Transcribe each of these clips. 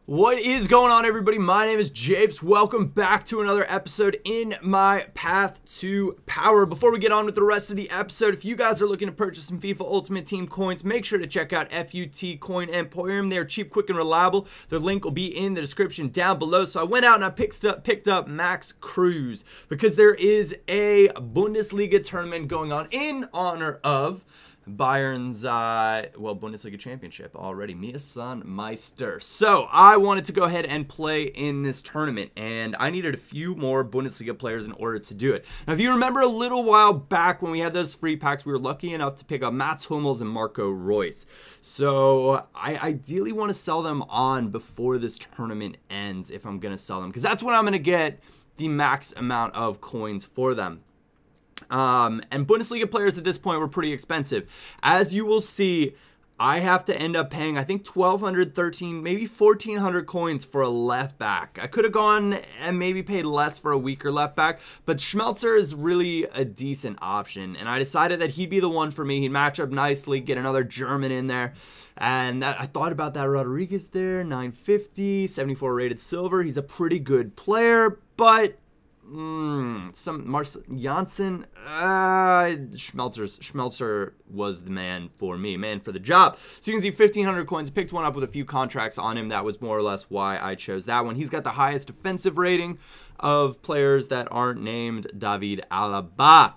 What is going on, everybody? My name is Japes. Welcome back to another episode in my path to power. Before we get on with the rest of the episode, if you guys are looking to purchase some FIFA Ultimate Team coins, make sure to check out FUT Coin Emporium. They are cheap, quick, and reliable. Their link will be in the description down below. So I went out and I picked up Max Cruz because there is a Bundesliga tournament going on in honor of Bayern's, Bundesliga championship already. Mir son Meister. So I wanted to go ahead and play in this tournament, and I needed a few more Bundesliga players in order to do it. Now, if you remember a little while back when we had those free packs, we were lucky enough to pick up Mats Hummels and Marco Reus. So I ideally want to sell them on before this tournament ends if I'm going to sell them, because that's when I'm going to get the max amount of coins for them. And Bundesliga players at this point were pretty expensive. As you will see, I have to end up paying, I think, 1,200, 13, maybe 1,400 coins for a left back. I could have gone and maybe paid less for a weaker left back, but Schmelzer is really a decent option, and I decided that he'd be the one for me. He'd match up nicely, get another German in there, and I thought about that Rodriguez there, 950, 74 rated silver. He's a pretty good player, but Janssen, Schmelzer was the man for me, man for the job. So you can see 1,500 coins, picked one up with a few contracts on him. That was more or less why I chose that one. He's got the highest defensive rating of players that aren't named David Alaba.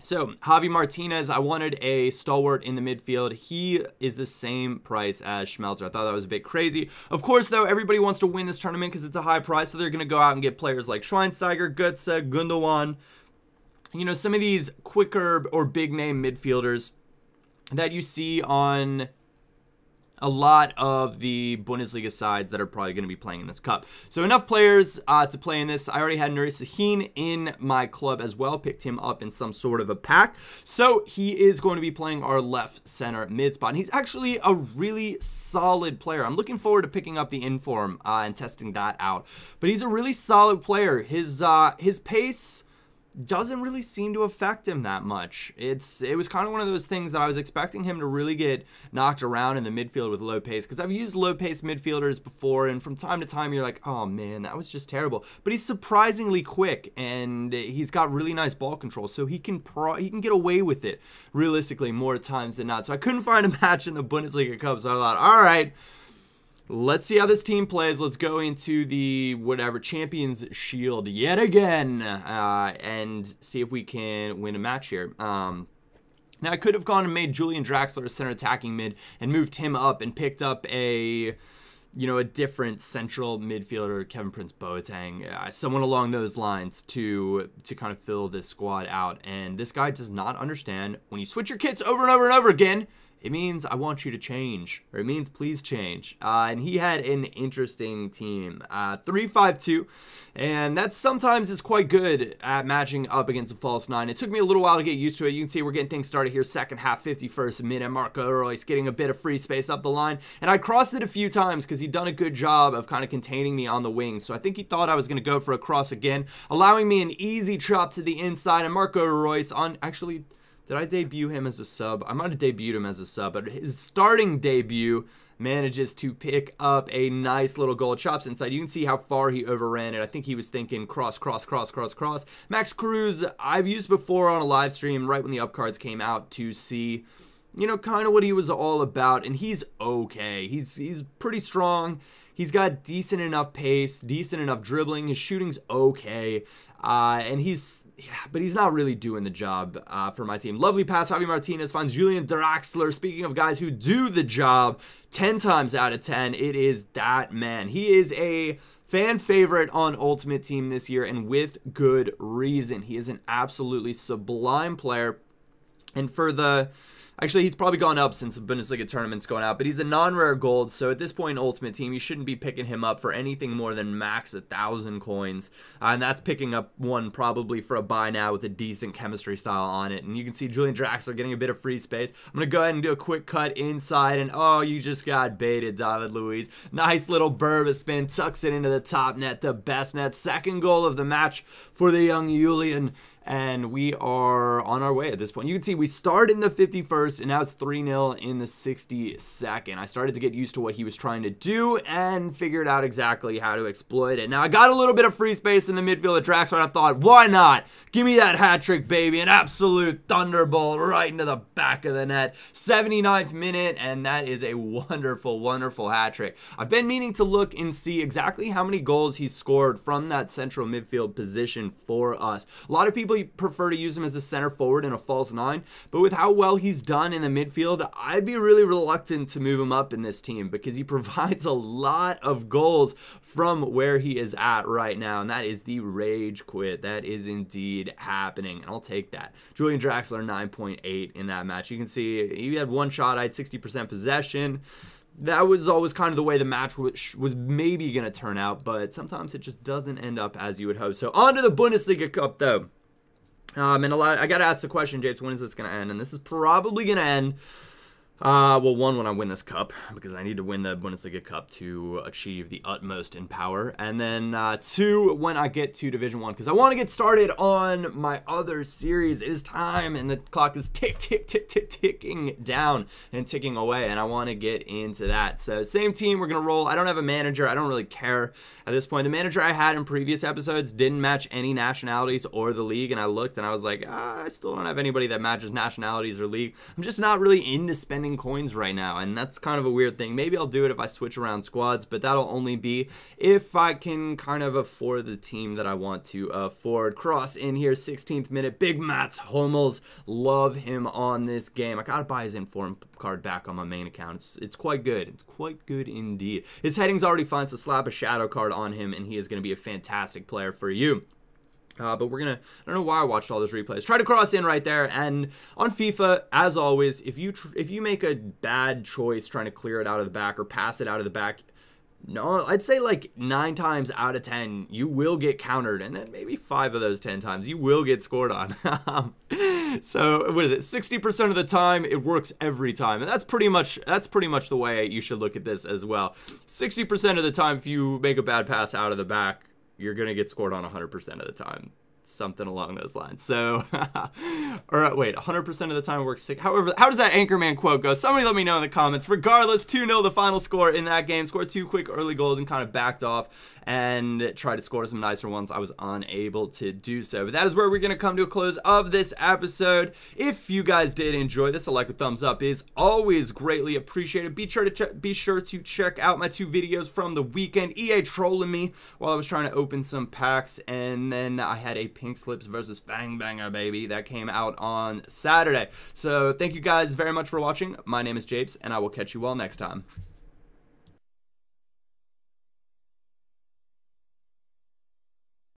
So, Javi Martinez, I wanted a stalwart in the midfield. He is the same price as Schmelzer. I thought that was a bit crazy. Of course, though, everybody wants to win this tournament because it's a high price, so they're going to go out and get players like Schweinsteiger, Götze, Gundogan. You know, some of these quicker or big-name midfielders that you see on a lot of the Bundesliga sides that are probably going to be playing in this cup. So enough players to play in this. I already had Nuri Sahin in my club as well. Picked him up in some sort of a pack. So he is going to be playing our left center mid spot. And he's actually a really solid player. I'm looking forward to picking up the inform and testing that out. But he's a really solid player. His pace doesn't really seem to affect him that much. It was kind of one of those things that I was expecting him to really get knocked around in the midfield with low pace, because I've used low pace midfielders before, and from time to time you're like, oh man, that was just terrible. But he's surprisingly quick, and he's got really nice ball control, so he can get away with it realistically more times than not. So I couldn't find a match in the Bundesliga Cup, so I thought, all right, let's see how this team plays. Let's go into the Champions Shield yet again and see if we can win a match here. Now, I could have gone and made Julian Draxler a center attacking mid and moved him up and picked up a different central midfielder, Kevin Prince Boateng, someone along those lines to kind of fill this squad out. And this guy does not understand when you switch your kits over and over and over again, it means I want you to change, or it means please change. And he had an interesting team, 3-5-2, and that sometimes is quite good at matching up against a false nine. It took me a little while to get used to it. You can see we're getting things started here, second half, 51st minute. Marco Reus getting a bit of free space up the line, and I crossed it a few times because he'd done a good job of kind of containing me on the wings. So I think he thought I was going to go for a cross again, allowing me an easy chop to the inside, and Marco Reus on actually. Did I debut him as a sub? I might have debuted him as a sub, but his starting debut manages to pick up a nice little goal. Chops inside. You can see how far he overran it. I think he was thinking cross, cross, cross, cross, cross. Max Cruz, I've used before on a live stream right when the up cards came out to see, kind of what he was all about, and he's okay. He's pretty strong. He's got decent enough pace, decent enough dribbling. His shooting's okay. But he's not really doing the job for my team. Lovely pass. Javi Martinez finds Julian Draxler. Speaking of guys who do the job 10 times out of 10, it is that man. He is a fan favorite on Ultimate Team this year, and with good reason. He is an absolutely sublime player. And for the... Actually, he's probably gone up since the Bundesliga tournament's going out, but he's a non-rare gold, so at this point in Ultimate Team, you shouldn't be picking him up for anything more than max 1,000 coins, and that's picking up one probably for a buy now with a decent chemistry style on it. And you can see Julian Draxler getting a bit of free space. I'm going to go ahead and do a quick cut inside, and oh, you just got baited, David Luiz. Nice little Berba spin, tucks it into the top net, the best net. Second goal of the match for the young Julian. and we are on our way at this point. You can see we started in the 51st, and now it's 3-0 in the 62nd. I started to get used to what he was trying to do and figured out exactly how to exploit it. Now, I got a little bit of free space in the midfield at Draxler, and I thought, why not? Give me that hat trick, baby. An absolute thunderbolt right into the back of the net. 79th minute, and that is a wonderful, wonderful hat trick. I've been meaning to look and see exactly how many goals he scored from that central midfield position for us. A lot of people prefer to use him as a center forward in a false nine, but with how well he's done in the midfield, I'd be really reluctant to move him up in this team because he provides a lot of goals from where he is at right now, and that is the rage quit. That is indeed happening, and I'll take that. Julian Draxler, 9.8 in that match. You can see he had one shot. I had 60% possession. That was always kind of the way the match was maybe going to turn out, but sometimes it just doesn't end up as you would hope. So on to the Bundesliga Cup, though. And I got to ask the question, Japes, when is this going to end? And this is probably going to end, well, one, when I win this cup, because I need to win the Bundesliga Cup to achieve the utmost in power. And then two, when I get to Division 1, because I want to get started on my other series. It is time, and the clock is ticking down and ticking away, and I want to get into that. So same team, we're going to roll. I don't have a manager. I don't really care at this point. The manager I had in previous episodes didn't match any nationalities or the league, and I looked, and I was like, I still don't have anybody that matches nationalities or league. I'm just not really into spending coins right now, and that's kind of a weird thing. Maybe I'll do it if I switch around squads, but that'll only be if I can kind of afford the team that I want to afford. Cross in here, 16th minute, big Mats Hummels. Love him on this game. I gotta buy his inform card back on my main account. It's quite good. It's quite good indeed. His heading's already fine, so slap a shadow card on him, and he is going to be a fantastic player for you. But we're going to, I don't know why I watched all those replays. Try to cross in right there. And on FIFA, as always, if you make a bad choice trying to clear it out of the back or pass it out of the back, no, I'd say like 9 times out of 10, you will get countered. And then maybe 5 of those 10 times, you will get scored on. So what is it? 60% of the time, it works every time. And that's pretty much the way you should look at this as well. 60% of the time, if you make a bad pass out of the back, you're going to get scored on 100% of the time. Something along those lines. So, or wait, 100% of the time works. However, how does that Anchorman quote go? Somebody let me know in the comments. Regardless, 2-0 the final score in that game. Scored 2 quick early goals and kind of backed off and tried to score some nicer ones. I was unable to do so. But that is where we're going to come to a close of this episode. If you guys did enjoy this, a like, a thumbs up is always greatly appreciated. Be sure to check out my 2 videos from the weekend. EA trolling me while I was trying to open some packs, and then I had a Pink Slips versus Fang Banger, baby, that came out on Saturday. So thank you guys very much for watching. My name is Japes, and I will catch you all next time.